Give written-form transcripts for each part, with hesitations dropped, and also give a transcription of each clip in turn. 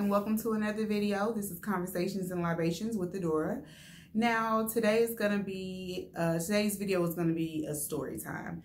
and welcome to another video. This is Conversations and Libations with Adora. Now, today's video is gonna be a story time.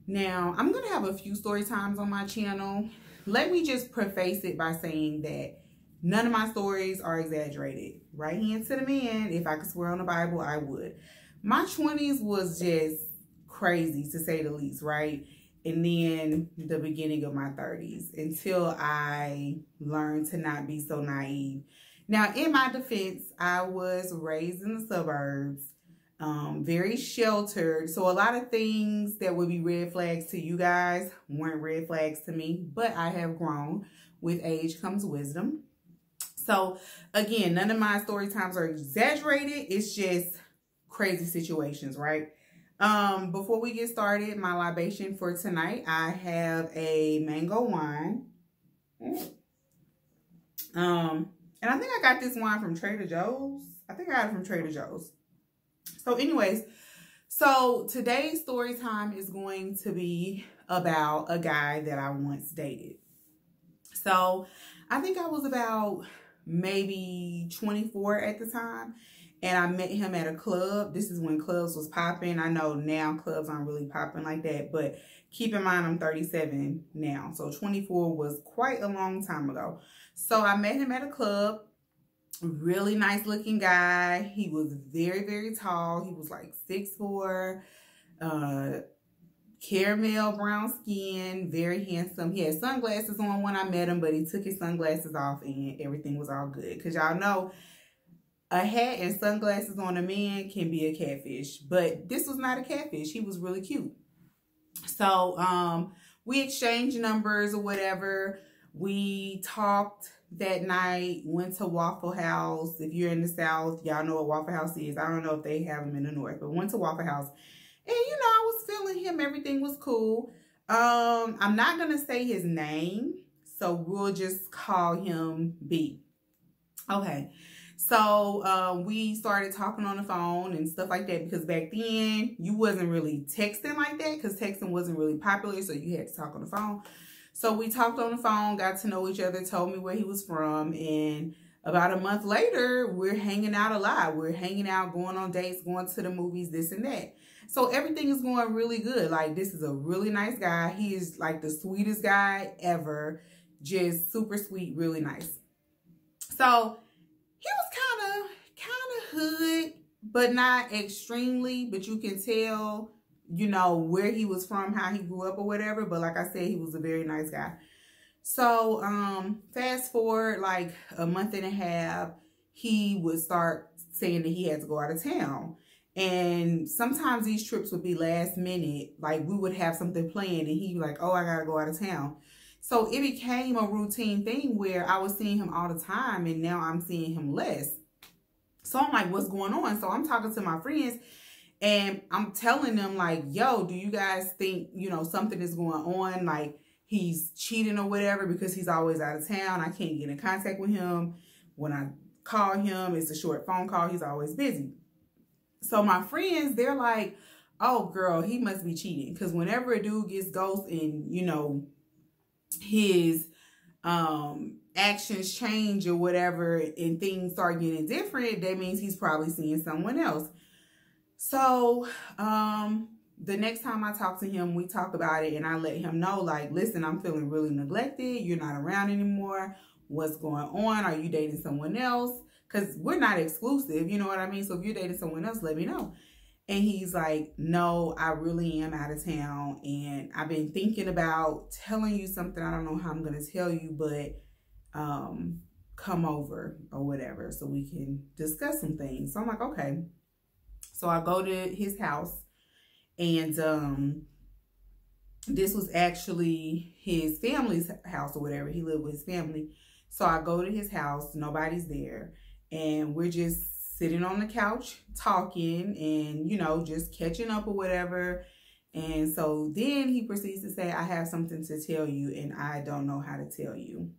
Now, I'm gonna have a few story times on my channel. Let me just preface it by saying that none of my stories are exaggerated. Right hand to the man, if I could swear on the Bible, I would. My 20s was just crazy, to say the least, right? And then the beginning of my 30s, until I learned to not be so naive. Now, in my defense, I was raised in the suburbs, very sheltered. So a lot of things that would be red flags to you guys weren't red flags to me, but I have grown. With age comes wisdom. So again, none of my story times are exaggerated. It's just crazy situations, right? Before we get started, my libation for tonight, I have a mango wine. And I think I got this wine from Trader Joe's. I think I got it from Trader Joe's. So anyways, so today's story time is going to be about a guy that I once dated. So I think I was about maybe 24 at the time. And I met him at a club. This is when clubs was popping. I know now clubs aren't really popping like that, but keep in mind I'm 37 now. So 24 was quite a long time ago. So I met him at a club. Really nice looking guy. He was very, very tall. He was like 6'4", caramel brown skin, very handsome. He had sunglasses on when I met him, but he took his sunglasses off and everything was all good. Because y'all know, a hat and sunglasses on a man can be a catfish, but this was not a catfish. He was really cute. So we exchanged numbers or whatever. We talked that night, went to Waffle House. If you're in the South, y'all know what Waffle House is. I don't know if they have them in the North, but went to Waffle House. And, you know, I was feeling him. Everything was cool. I'm not going to say his name, so we'll just call him B. Okay. So we started talking on the phone and stuff like that, because back then you wasn't really texting like that, because texting wasn't really popular, so you had to talk on the phone. So we talked on the phone, got to know each other, told me where he was from, and about a month later, we're hanging out a lot. We're hanging out, going on dates, going to the movies, this and that. So everything is going really good. Like, this is a really nice guy. He is like the sweetest guy ever. Just super sweet, really nice. So he was kind of hood, but not extremely, but you can tell, you know, where he was from, how he grew up or whatever. But like I said, he was a very nice guy. So fast forward like a month and a half, he would start saying that he had to go out of town. And sometimes these trips would be last minute. Like, we would have something planned and he'd be like, oh, I gotta go out of town. So it became a routine thing where I was seeing him all the time, and now I'm seeing him less. So I'm like, what's going on? So I'm talking to my friends and I'm telling them like, yo, do you guys think, you know, something is going on? Like, he's cheating or whatever, because he's always out of town. I can't get in contact with him. When I call him, it's a short phone call. He's always busy. So my friends, they're like, oh, girl, he must be cheating. Because whenever a dude gets ghost and, you know, his actions change or whatever and things start getting different, that means he's probably seeing someone else. So the next time I talk to him, we talk about it, and I let him know, like, listen, I'm feeling really neglected. You're not around anymore. What's going on? Are you dating someone else? Because we're not exclusive, you know what I mean? So if you're dating someone else, let me know. And he's like, no, I really am out of town. And I've been thinking about telling you something. I don't know how I'm going to tell you, but come over or whatever so we can discuss some things. So I'm like, okay. So I go to his house, and this was actually his family's house or whatever. He lived with his family. So I go to his house. Nobody's there. And we're just sitting on the couch talking and, you know, just catching up or whatever. And so then he proceeds to say, I have something to tell you and I don't know how to tell you.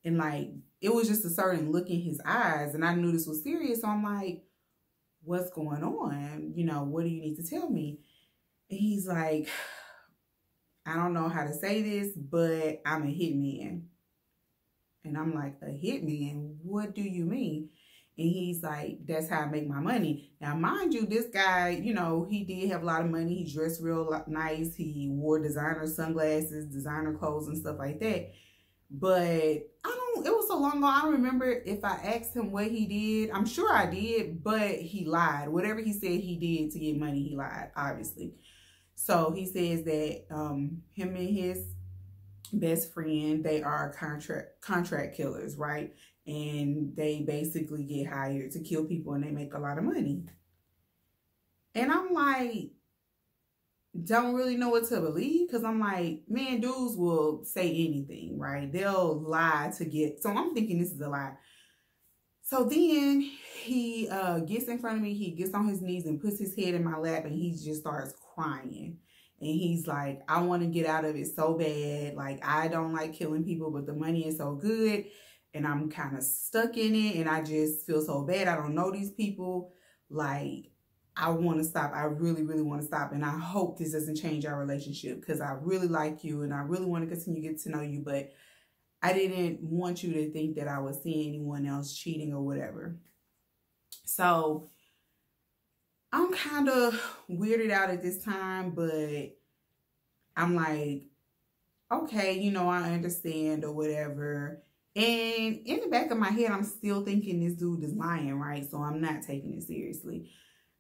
And like, it was just a certain look in his eyes, and I knew this was serious. So I'm like, what's going on? You know, what do you need to tell me? And he's like, I don't know how to say this, but I'm a hitman. And I'm like, a hitman? What do you mean? And he's like, that's how I make my money. Now, mind you, this guy, you know, he did have a lot of money. He dressed real nice. He wore designer sunglasses, designer clothes and stuff like that. But it was so long ago, I don't remember if I asked him what he did. I'm sure I did, but he lied. Whatever he said he did to get money, he lied, obviously. So he says that him and his best friend, they are contract killers, right? And they basically get hired to kill people and they make a lot of money. And I'm like, don't really know what to believe, because I'm like, man, dudes will say anything, right? They'll lie to get, so I'm thinking this is a lie. So then he gets in front of me, he gets on his knees and puts his head in my lap and he just starts crying. And he's like, I want to get out of it so bad. Like, I don't like killing people, but the money is so good. And I'm kind of stuck in it. And I just feel so bad. I don't know these people. Like, I want to stop. I really, really want to stop. And I hope this doesn't change our relationship, because I really like you and I really want to continue to get to know you. But I didn't want you to think that I was seeing anyone else cheating or whatever. So I'm kind of weirded out at this time, but I'm like, okay, you know, I understand or whatever. And in the back of my head, I'm still thinking this dude is lying, right? So I'm not taking it seriously,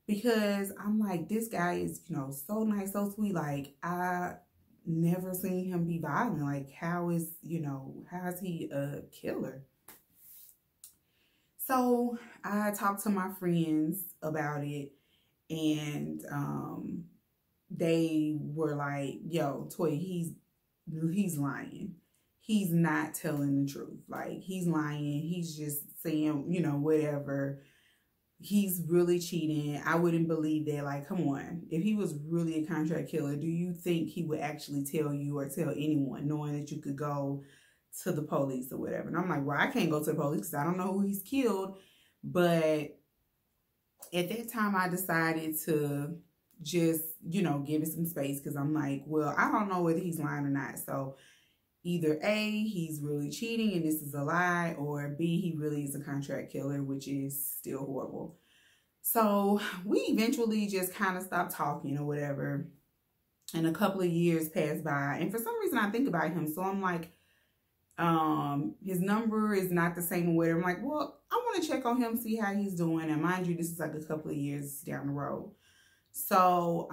because I'm like, this guy is, you know, so nice, so sweet. Like, I never seen him be violent. Like, how is he a killer? So I talked to my friends about it, and they were like, yo, Toy, he's lying. He's not telling the truth. Like, he's lying. He's just saying, you know, whatever. He's really cheating. I wouldn't believe that. Like, come on. If he was really a contract killer, do you think he would actually tell you or tell anyone, knowing that you could go to the police or whatever? And I'm like, well, I can't go to the police because I don't know who he's killed. But at that time, I decided to just, you know, give it some space, because I'm like, well, I don't know whether he's lying or not. So either A, he's really cheating and this is a lie, or B, he really is a contract killer, which is still horrible. So we eventually just kind of stopped talking or whatever. And a couple of years passed by. And for some reason, I think about him. So I'm like, his number is not the same or whatever. I'm like, well, I want to check on him, see how he's doing. And mind you, this is like a couple of years down the road. So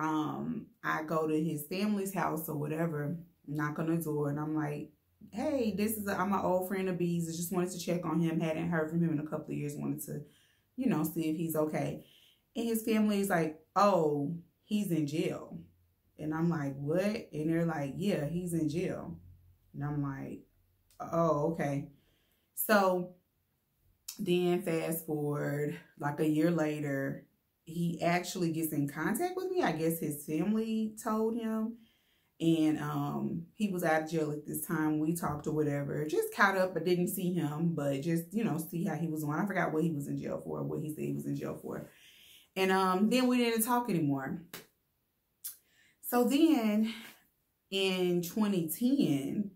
I go to his family's house or whatever, knock on the door, and I'm like, hey, I'm an old friend of B's. I just wanted to check on him. Hadn't heard from him in a couple of years. Wanted to, you know, see if he's okay. And his family is like, oh, he's in jail. And I'm like, what? And they're like, yeah, he's in jail. And I'm like, oh, okay. So then fast forward like a year later, he actually gets in contact with me. I guess his family told him. And he was out of jail at this time. We talked or whatever. Just caught up, but didn't see him. But just, you know, see how he was doing. I forgot what he was in jail for, what he said he was in jail for. And then we didn't talk anymore. So then in 2010,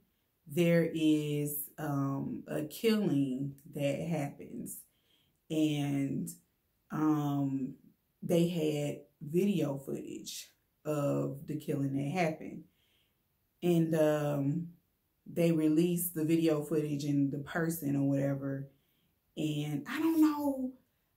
there is a killing that happens. And they had video footage of the killing that happened. And they released the video footage and the person or whatever. And I don't know,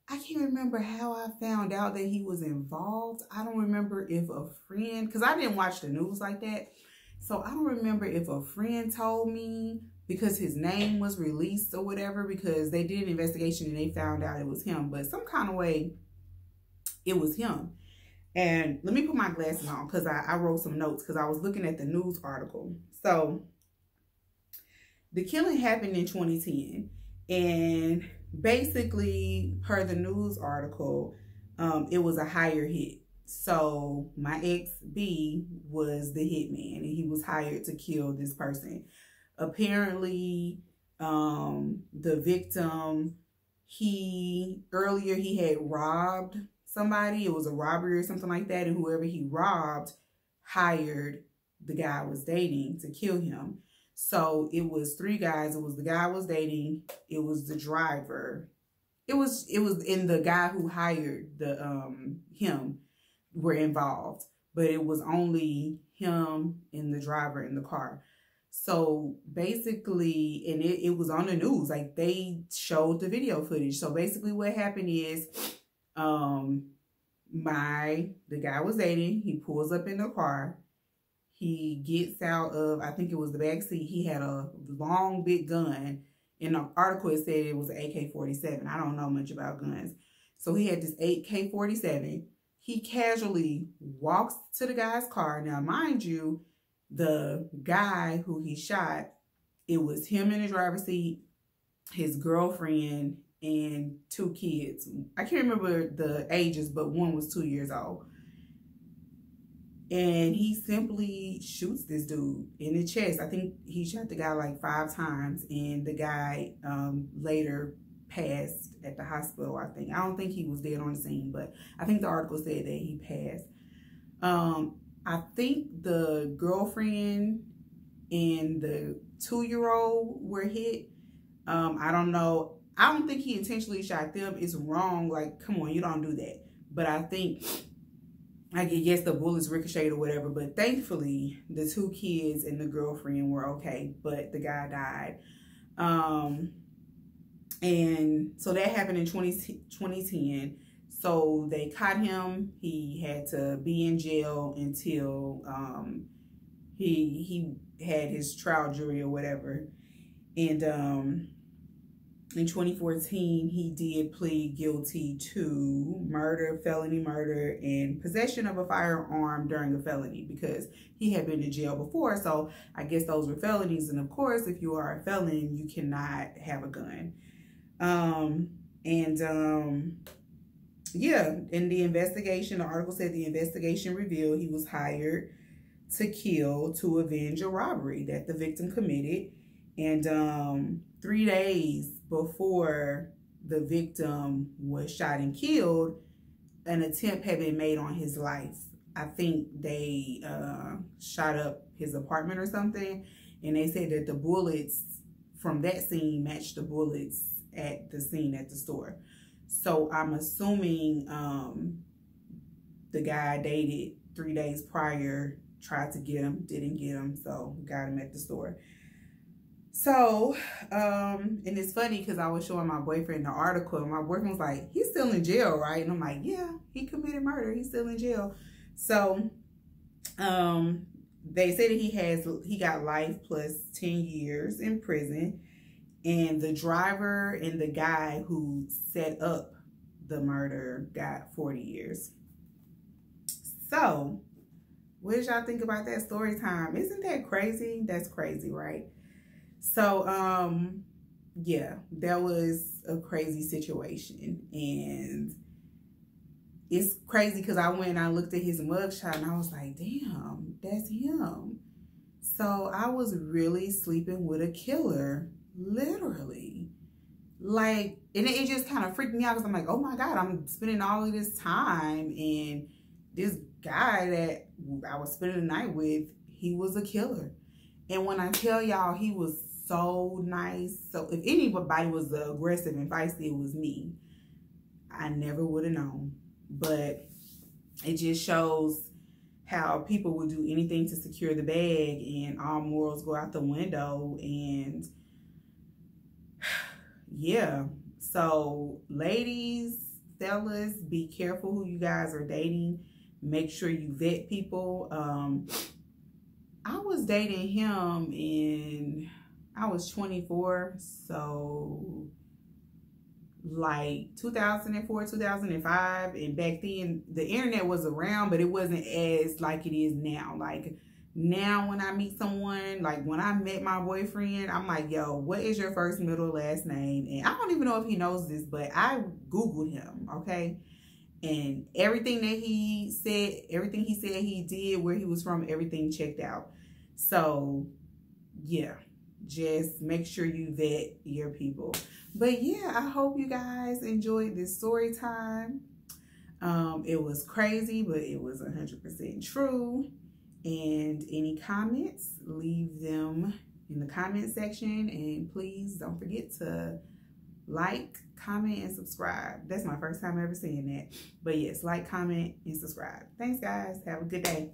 I can't remember how I found out that he was involved. I don't remember if a friend, because I didn't watch the news like that. So I don't remember if a friend told me, because his name was released or whatever, because they did an investigation and they found out it was him. But some kind of way, it was him. And let me put my glasses on, because I wrote some notes, because I was looking at the news article. So the killing happened in 2010. And basically, per the news article, it was a hire hit. So my ex B was the hitman, and he was hired to kill this person. Apparently, the victim, earlier he had robbed somebody. It was a robbery or something like that, and whoever he robbed hired the guy I was dating to kill him. So it was 3 guys. It was the guy I was dating. It was the driver. It was and the guy who hired the him were involved, but it was only him and the driver in the car. So basically, and it was on the news, like they showed the video footage. So basically what happened is the guy I was dating, he pulls up in the car. He gets out of, I think it was the back seat. He had a long, big gun. In the article, it said it was an AK-47. I don't know much about guns. So he had this AK-47. He casually walks to the guy's car. Now, mind you, the guy who he shot, it was him in the driver's seat, his girlfriend, and 2 kids. I can't remember the ages, but one was 2 years old. And he simply shoots this dude in the chest. I think he shot the guy like 5 times, and the guy later passed at the hospital, I think. I don't think he was dead on the scene, but I think the article said that he passed. I think the girlfriend and the 2-year-old were hit. I don't know. I don't think he intentionally shot them. It's wrong. Like, come on, you don't do that. But I think, I guess the bullets ricocheted or whatever, but thankfully the 2 kids and the girlfriend were okay, but the guy died. And so that happened in 2010. So they caught him. He had to be in jail until he had his trial jury or whatever. And in 2014, he did plead guilty to murder, felony murder, and possession of a firearm during a felony because he had been to jail before. So I guess those were felonies. And of course, if you are a felon, you cannot have a gun. Yeah, in the investigation, the article said the investigation revealed he was hired to kill to avenge a robbery that the victim committed. And 3 days before the victim was shot and killed, an attempt had been made on his life. I think they shot up his apartment or something, and they said that the bullets from that scene matched the bullets at the scene at the store. So I'm assuming the guy I dated 3 days prior tried to get him, didn't get him, so got him at the store. So, and it's funny because I was showing my boyfriend the article, and my boyfriend was like, he's still in jail, right? And I'm like, yeah, he committed murder. He's still in jail. So, they say that he got life plus 10 years in prison. And the driver and the guy who set up the murder got 40 years. So, what did y'all think about that story time? Isn't that crazy? That's crazy, right? So, yeah, that was a crazy situation. And it's crazy because I went and I looked at his mugshot and I was like, damn, that's him. So I was really sleeping with a killer, literally. Like, and it just kind of freaked me out because I'm like, oh my God, I'm spending all of this time, and this guy that I was spending the night with, he was a killer. And when I tell y'all, he was so nice. So if anybody was aggressive and feisty, it was me. I never would have known. But it just shows how people would do anything to secure the bag, and all morals go out the window. And yeah, so ladies, fellas, be careful who you guys are dating. Make sure you vet people. I was dating him in, I was 24, so like 2004, 2005, and back then the internet was around, but it wasn't as like it is now. Like now when I meet someone, like when I met my boyfriend, I'm like, yo, what is your first, middle, last name? And I don't even know if he knows this, but I Googled him, okay? And everything that he said, everything he said he did, where he was from, everything checked out. So yeah, just make sure you vet your people. But yeah, I hope you guys enjoyed this story time. It was crazy, but it was 100% true. And any comments, leave them in the comment section. And please don't forget to like, comment, and subscribe. That's my first time ever saying that. But yes, like, comment, and subscribe. Thanks, guys. Have a good day.